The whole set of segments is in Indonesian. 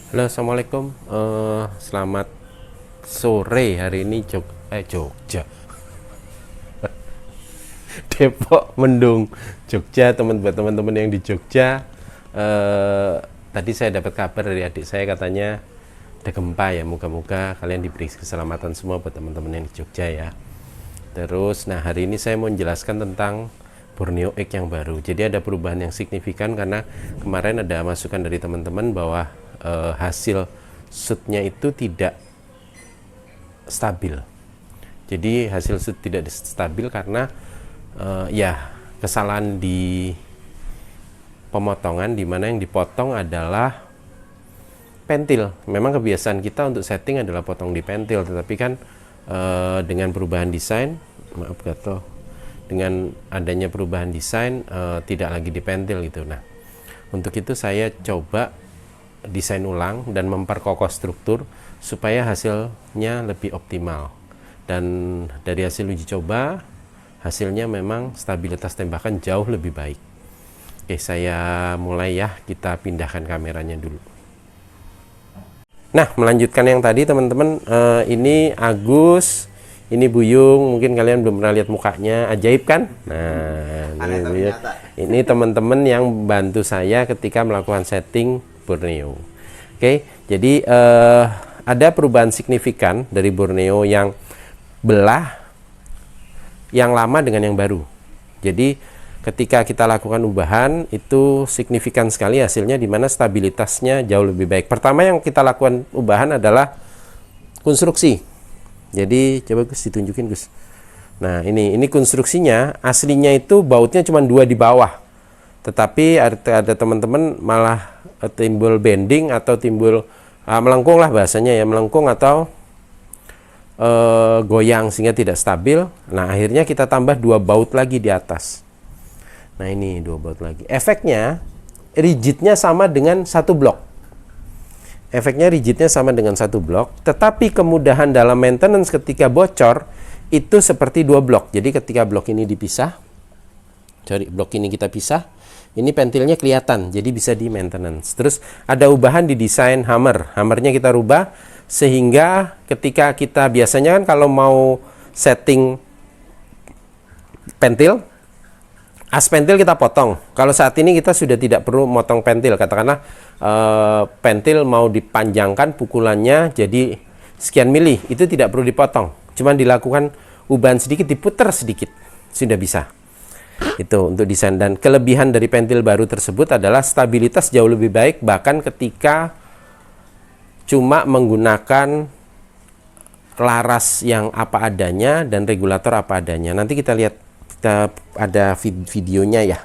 Halo, assalamualaikum. Selamat sore. Hari ini Jogja, Depok, mendung. Jogja, buat teman-teman yang di Jogja. Tadi saya dapat kabar dari adik saya, katanya ada gempa ya. Moga-moga kalian diberi keselamatan semua buat teman-teman yang di Jogja ya. Terus, nah hari ini saya mau menjelaskan tentang Borneo Egg yang baru. Jadi ada perubahan yang signifikan karena kemarin ada masukan dari teman-teman bahwa hasil shootnya itu tidak stabil. Jadi hasil shoot tidak stabil karena ya kesalahan di pemotongan, di mana yang dipotong adalah pentil. Memang kebiasaan kita untuk setting adalah potong di pentil, tetapi kan dengan perubahan desain, maaf kata, dengan adanya perubahan desain tidak lagi di pentil gitu. Nah, untuk itu saya coba desain ulang dan memperkokoh struktur supaya hasilnya lebih optimal. Dan dari hasil uji coba, hasilnya memang stabilitas tembakan jauh lebih baik. Oke, saya mulai ya, kita pindahkan kameranya dulu. Nah, melanjutkan yang tadi teman-teman, ini Agus, ini Buyung, mungkin kalian belum pernah lihat mukanya, ajaib kan? Nah, ini teman-teman yang bantu saya ketika melakukan setting Borneo. Oke, jadi ada perubahan signifikan dari Borneo yang belah yang lama dengan yang baru. Jadi ketika kita lakukan ubahan itu signifikan sekali hasilnya, di mana stabilitasnya jauh lebih baik. Pertama yang kita lakukan ubahan adalah konstruksi. Jadi coba Gus ditunjukin Gus. Nah ini konstruksinya, aslinya itu bautnya cuma 2 di bawah. Tetapi ada teman-teman malah timbul bending atau timbul melengkung lah bahasanya ya, melengkung atau goyang sehingga tidak stabil. Nah akhirnya kita tambah 2 baut lagi di atas. Nah ini 2 baut lagi. Efeknya rigidnya sama dengan 1 blok. Efeknya rigidnya sama dengan 1 blok, tetapi kemudahan dalam maintenance ketika bocor itu seperti 2 blok. Jadi ketika blok ini dipisah, blok ini kita pisah, ini pentilnya kelihatan, jadi bisa di maintenance. Terus ada ubahan di desain hammernya kita rubah sehingga ketika kita biasanya kan kalau mau setting pentil, as pentil kita potong. Kalau saat ini kita sudah tidak perlu motong pentil, katakanlah pentil mau dipanjangkan pukulannya jadi sekian mili, itu tidak perlu dipotong, cuman dilakukan ubahan sedikit, diputar sedikit, sudah bisa. Itu untuk desain. Dan kelebihan dari pentil baru tersebut adalah stabilitas jauh lebih baik, bahkan ketika cuma menggunakan laras yang apa adanya dan regulator apa adanya. Nanti kita lihat, kita ada videonya ya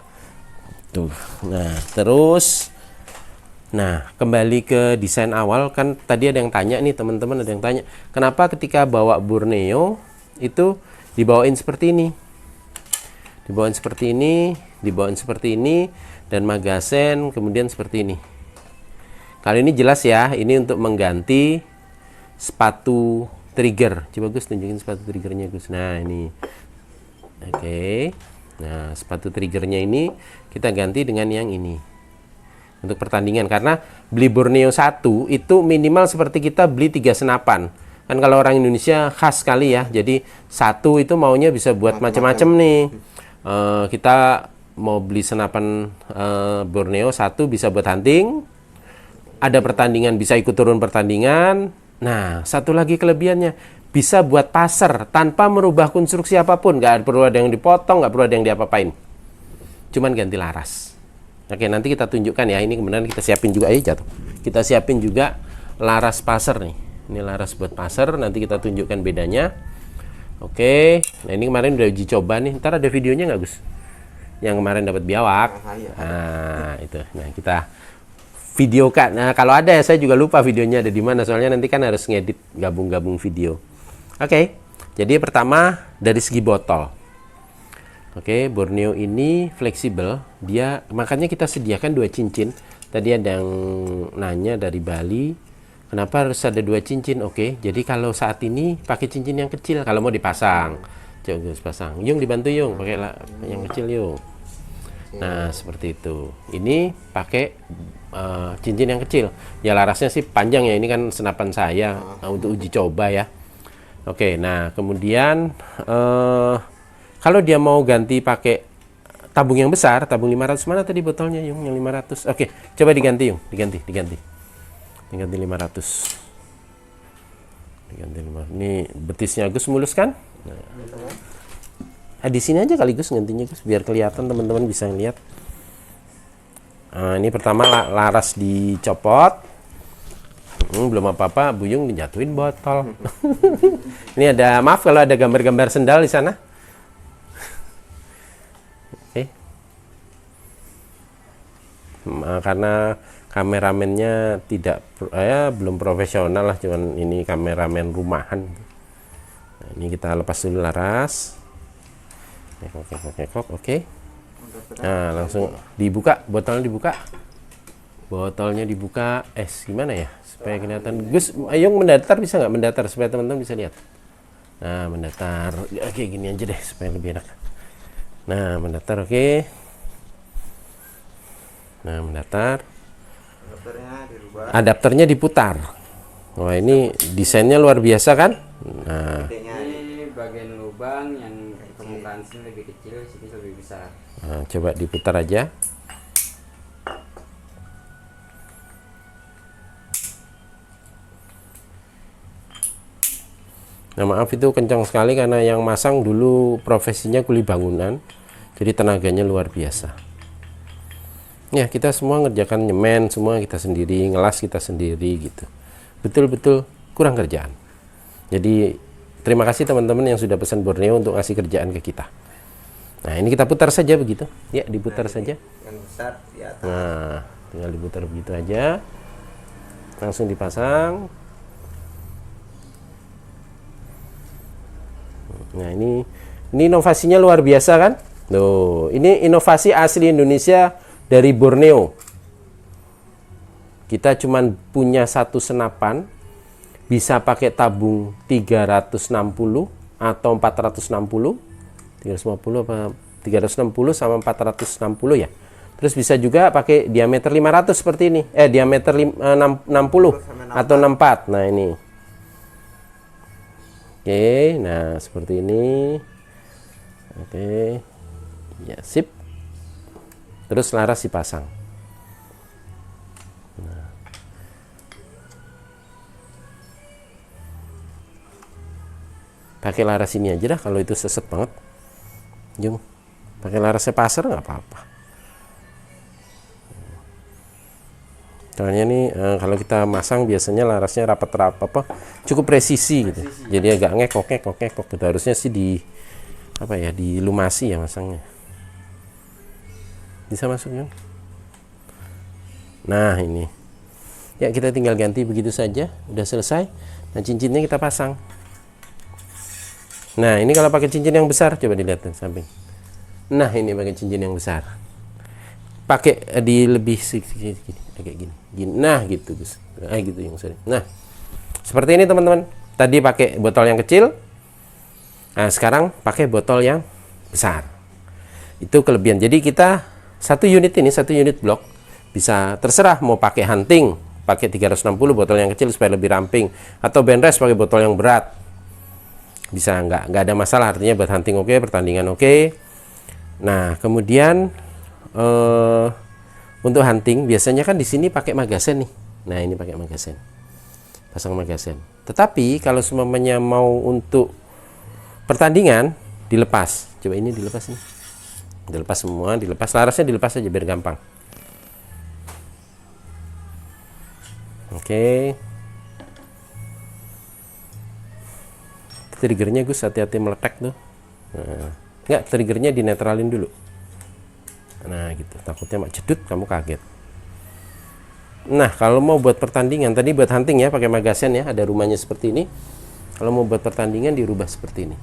tuh. Nah terus, nah kembali ke desain awal, kan tadi ada yang tanya nih teman-teman, ada yang tanya kenapa ketika bawa Borneo itu dibawain seperti ini, dibawain seperti ini, dibawain seperti ini, dan magazen kemudian seperti ini. Kali ini jelas ya, ini untuk mengganti sepatu trigger. Coba Gus tunjukin sepatu triggernya Gus. Nah ini, oke. Nah sepatu triggernya ini kita ganti dengan yang ini untuk pertandingan, karena beli Borneo 1 itu minimal seperti kita beli 3 senapan. Kan kalau orang Indonesia khas sekali ya, jadi 1 itu maunya bisa buat macam-macam nih. Kita mau beli senapan Borneo 1 bisa buat hunting, ada pertandingan bisa ikut turun pertandingan. Nah satu lagi kelebihannya, bisa buat passer tanpa merubah konstruksi apapun, nggak perlu ada yang dipotong, nggak perlu ada yang diapa-apain, cuman ganti laras. Oke, nanti kita tunjukkan ya, ini kemudian kita siapin juga, jatuh, kita siapin juga laras passer nih, ini laras buat passer, nanti kita tunjukkan bedanya. Oke, nah ini kemarin udah uji coba nih, ntar ada videonya nggak Gus? Yang kemarin dapat biawak. Nah itu, nah kita videokan. Nah kalau ada ya, saya juga lupa videonya ada di mana, soalnya nanti kan harus ngedit gabung-gabung video. Oke, jadi pertama dari segi botol. Oke, Borneo ini fleksibel, dia makanya kita sediakan 2 cincin. Tadi ada yang nanya dari Bali, kenapa harus ada 2 cincin? Oke, jadi kalau saat ini pakai cincin yang kecil, kalau mau dipasang, coba pasang. Yung dibantu Yung, pakai yang kecil Yung. Nah, seperti itu. Ini pakai cincin yang kecil. Ya larasnya sih panjang ya. Ini kan senapan saya untuk uji coba ya. Oke, nah kemudian kalau dia mau ganti pakai tabung yang besar, tabung 500, mana tadi botolnya Yung yang 500? Oke, coba diganti Yung, diganti 500. Diganti 500. Ini betisnya Gus mulus kan? Nah, di sini aja kali Gus gantinya Gus, biar kelihatan teman-teman bisa ngeliat. Nah, ini pertama laras dicopot. Belum apa-apa, Buyung dijatuhin botol. Ini ada, maaf kalau ada gambar-gambar sendal di sana. Oke. Karena kameramennya tidak, belum profesional lah, cuman ini kameramen rumahan. Nah, ini kita lepas dulu laras. Oke. Nah, langsung dibuka, botolnya dibuka. Gimana ya supaya kelihatan Gus? Ayo mendatar, bisa nggak mendatar supaya teman-teman bisa lihat? Nah, mendatar kayak gini aja deh supaya lebih enak. Nah, mendatar, oke. Nah, mendatar. Adapternya diputar. Wah, ini desainnya luar biasa kan? Nah, ini bagian lubang yang permukaan sini lebih kecil, sini lebih besar. Nah, coba diputar aja. Nah, maaf itu kencang sekali karena yang masang dulu profesinya kuli bangunan, jadi tenaganya luar biasa. Ya, kita semua ngerjakan nyemen semua kita sendiri, ngelas kita sendiri gitu. Betul-betul kurang kerjaan. Jadi terima kasih teman-teman yang sudah pesan Borneo untuk ngasih kerjaan ke kita. Nah, ini kita putar saja begitu. Ya, diputar saja. Yang besar di atas. Nah, tinggal diputar begitu aja. Langsung dipasang. Nah, ini inovasinya luar biasa kan? Tuh, ini inovasi asli Indonesia dari Borneo. Kita cuman punya satu senapan, bisa pakai tabung 360 atau 460. 350 apa 360 sama 460 ya. Terus bisa juga pakai diameter 500 seperti ini. Diameter 60 atau 64. Nah, ini. Oke, nah seperti ini. Oke. Ya, sip. Terus laras dipasang. Nah. Pakai laras ini aja dah kalau itu seset banget. Jung, pakai larasnya pasar nggak apa-apa. Soalnya nih kalau kita masang biasanya larasnya rapat-rapat apa cukup presisi gitu. Jadi agak ngekok gitu. Harusnya sih dilumasi ya masangnya. Bisa masuk ya. Nah, ini. Ya, kita tinggal ganti begitu saja, udah selesai. Nah, cincinnya kita pasang. Nah, ini kalau pakai cincin yang besar coba dilihat di samping. Nah, ini pakai cincin yang besar. Pakai di lebih sedikit kayak gini. Nah, gitu Gus. Gitu yang sorry. Nah, seperti ini teman-teman. Tadi pakai botol yang kecil. Nah, sekarang pakai botol yang besar. Itu kelebihan. Jadi kita satu unit blok bisa terserah mau pakai hunting, pakai 360 botol yang kecil supaya lebih ramping, atau benres pakai botol yang berat. Bisa nggak ada masalah, artinya buat hunting oke, pertandingan oke. Nah, kemudian untuk hunting biasanya kan di sini pakai magazen nih. Nah, ini pakai magazen, pasang magazen. Tetapi kalau semuanya mau untuk pertandingan dilepas, coba ini dilepas nih, dilepas semua, dilepas larasnya, dilepas aja biar gampang. Oke. Triggernya Gus hati-hati meletek tuh. Nah, enggak, triggernya dinetralin dulu. Nah, gitu, takutnya mak jedut kamu kaget. Nah, kalau mau buat pertandingan, tadi buat hunting ya pakai magazen ya, ada rumahnya seperti ini. Kalau mau buat pertandingan dirubah seperti ini.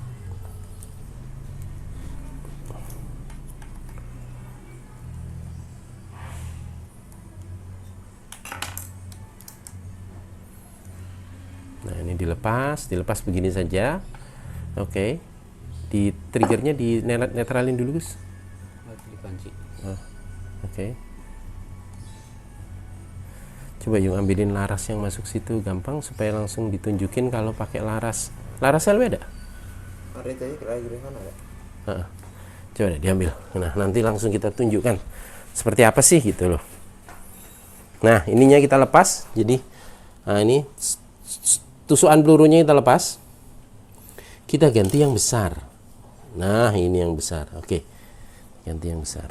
Nah, ini dilepas begini saja. Oke. Di triggernya di netralin dulu, Gus. Oke. Coba Yung ambilin laras yang masuk situ gampang supaya langsung ditunjukin kalau pakai laras. Laras LW ada? Ada itu lagi di sana ada. Coba deh diambil. Nah, nanti langsung kita tunjukkan seperti apa sih gitu loh. Nah, ininya kita lepas. Jadi, nah ini tusukan pelurunya kita lepas. Kita ganti yang besar. Nah, ini yang besar. Oke. Ganti yang besar.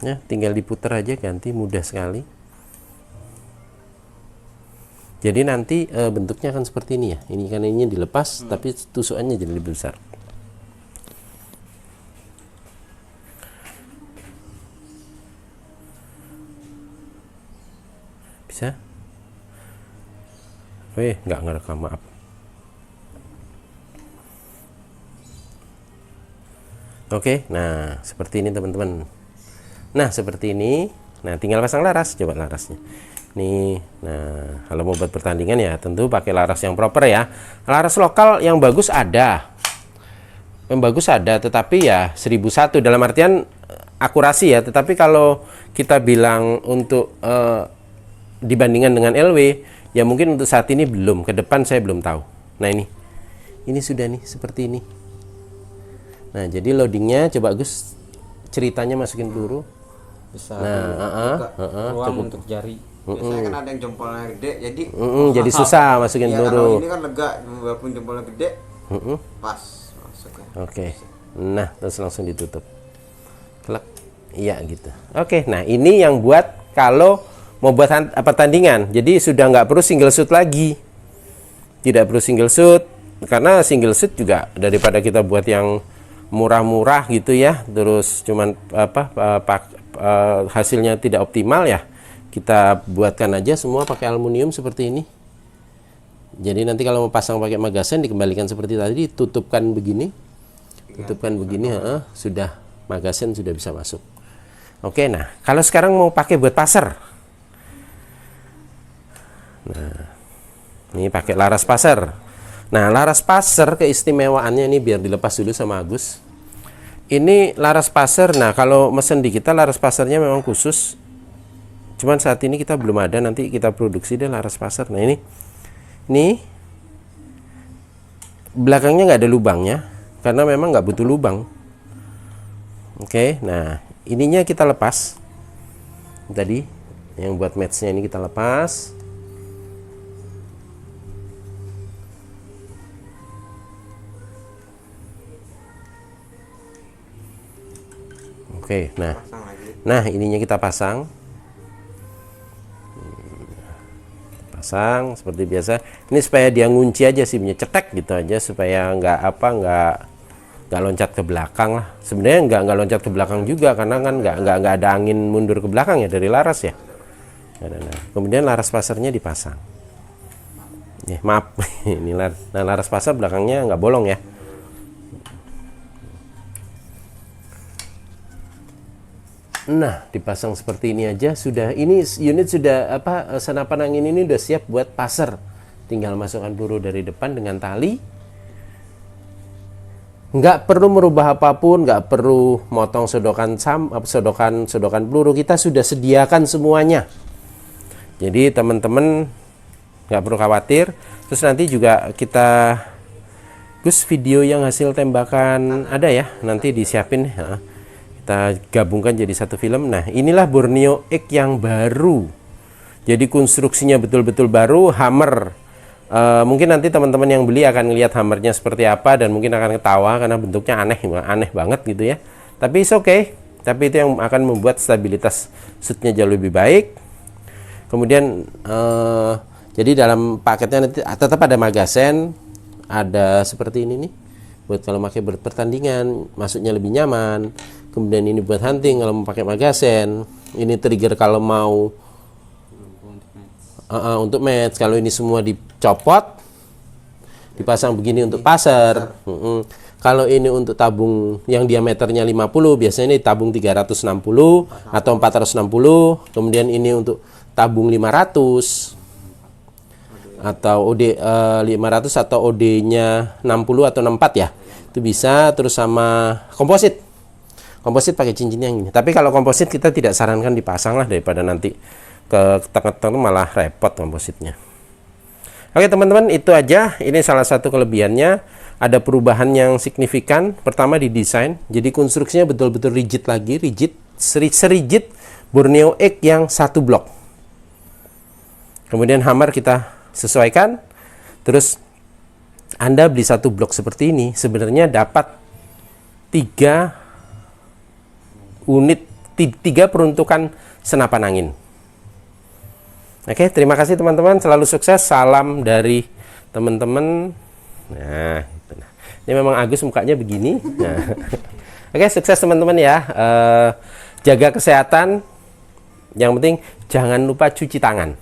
Ya, tinggal diputar aja ganti, mudah sekali. Jadi nanti bentuknya akan seperti ini ya. Ini kan ini dilepas, tapi tusukannya jadi lebih besar. Bisa? Nggak ngerekam, maaf. Oke, nah seperti ini teman-teman. Nah seperti ini. Nah tinggal pasang laras, coba larasnya. Nih, nah kalau mau buat pertandingan ya tentu pakai laras yang proper ya. Laras lokal yang bagus ada. Yang bagus ada, tetapi ya 1001 dalam artian akurasi ya. Tetapi kalau kita bilang untuk dibandingkan dengan LW, ya mungkin untuk saat ini belum. Ke depan saya belum tahu. Nah ini sudah nih seperti ini. Nah jadi loadingnya coba Gus ceritanya masukin peluru. Besar. Nah, ruang untuk jari. Biasanya kan ada yang jempolnya gede, jadi jadi susah masukin iya, peluru. kalau ini kan lega, walaupun jempolnya gede, pas masuknya. Oke. Nah, terus langsung ditutup. Klek. Iya gitu. Oke, nah ini yang buat kalau mau buat pertandingan. Jadi sudah nggak perlu single shoot lagi. Tidak perlu single shoot karena single shoot juga daripada kita buat yang murah-murah gitu ya, terus cuman hasilnya tidak optimal ya. Kita buatkan aja semua pakai aluminium seperti ini. Jadi nanti kalau mau pasang pakai magazen dikembalikan seperti tadi, tutupkan begini. Tutupkan begini, sudah magazen sudah bisa masuk. Oke, nah kalau sekarang mau pakai buat passer. Nah, ini pakai laras passer. Nah, laras passer keistimewaannya ini biar dilepas dulu sama Agus. Ini laras passer. Nah, kalau mesen di kita laras passernya memang khusus. Cuman saat ini kita belum ada, nanti kita produksi deh laras passer. Nah ini belakangnya nggak ada lubangnya karena memang nggak butuh lubang. Oke, nah ininya kita lepas. Tadi yang buat matchnya ini kita lepas. Oke, nah ininya kita pasang. Pasang seperti biasa. Ini supaya dia ngunci aja sih, punya cetek gitu aja supaya nggak loncat ke belakang lah. Sebenarnya nggak loncat ke belakang juga karena kan nggak ada angin mundur ke belakang ya dari laras ya. Nah, kemudian laras pasarnya dipasang. Maaf, ini laras pasar belakangnya nggak bolong ya. Nah, dipasang seperti ini aja sudah. Ini unit sudah senapan angin ini udah siap buat passer. Tinggal masukkan peluru dari depan dengan tali. Nggak perlu merubah apapun, nggak perlu motong sodokan peluru. Kita sudah sediakan semuanya. Jadi teman-teman nggak perlu khawatir. Terus nanti juga kita Gus video yang hasil tembakan ada ya, nanti disiapin ya. Kita gabungkan jadi satu film. Nah, inilah Borneo X yang baru. Jadi konstruksinya betul-betul baru, hammer. Mungkin nanti teman-teman yang beli akan lihat hammernya seperti apa dan mungkin akan ketawa karena bentuknya aneh banget gitu ya. Tapi it's okay. Tapi itu yang akan membuat stabilitas shootnya jauh lebih baik. Kemudian jadi dalam paketnya nanti tetap ada magazen, ada seperti ini nih. Buat kalau pakai pertandingan, masuknya lebih nyaman. Kemudian ini buat hunting kalau mau pakai magazen. Ini trigger kalau mau untuk match. Kalau ini semua dicopot, dipasang begini untuk passer. Kalau ini untuk tabung yang diameternya 50, biasanya ini tabung 360 atau 460. Kemudian ini untuk tabung 500 atau OD 500 atau OD-nya 60 atau 64 ya. Itu bisa, terus sama komposit. Komposit pakai cincin yang ini. Tapi kalau komposit kita tidak sarankan dipasang lah, daripada nanti ke tengah-tengah malah repot kompositnya. Oke teman-teman, itu aja. Ini salah satu kelebihannya. Ada perubahan yang signifikan. Pertama di desain. Jadi konstruksinya betul-betul rigid lagi, rigid, serigid Borneo Egg yang satu blok. Kemudian hammer kita sesuaikan. Terus Anda beli satu blok seperti ini, sebenarnya dapat 3 unit, 3 peruntukan senapan angin. Oke, terima kasih teman-teman, selalu sukses, salam dari teman-teman. Nah, itu. Ini memang Agus mukanya begini. Nah. Oke, sukses teman-teman ya. Jaga kesehatan. Yang penting jangan lupa cuci tangan.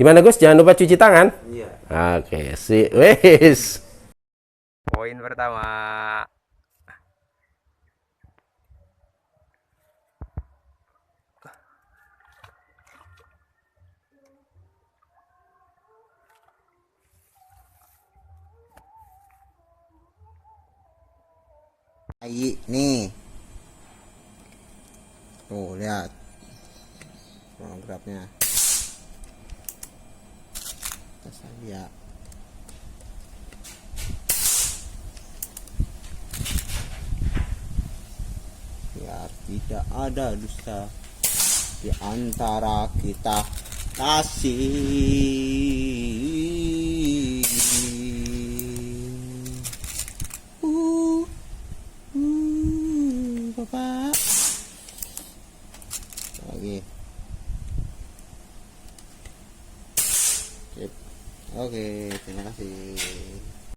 Gimana Gus? Jangan lupa cuci tangan? Iya. Oke, wes. Poin pertama. Nih. Tuh, lihat. Grabnya. Kita saja. Biar tidak ada dusta di antara kita. Kasih. Bapak. Lagi. Oke, terima kasih.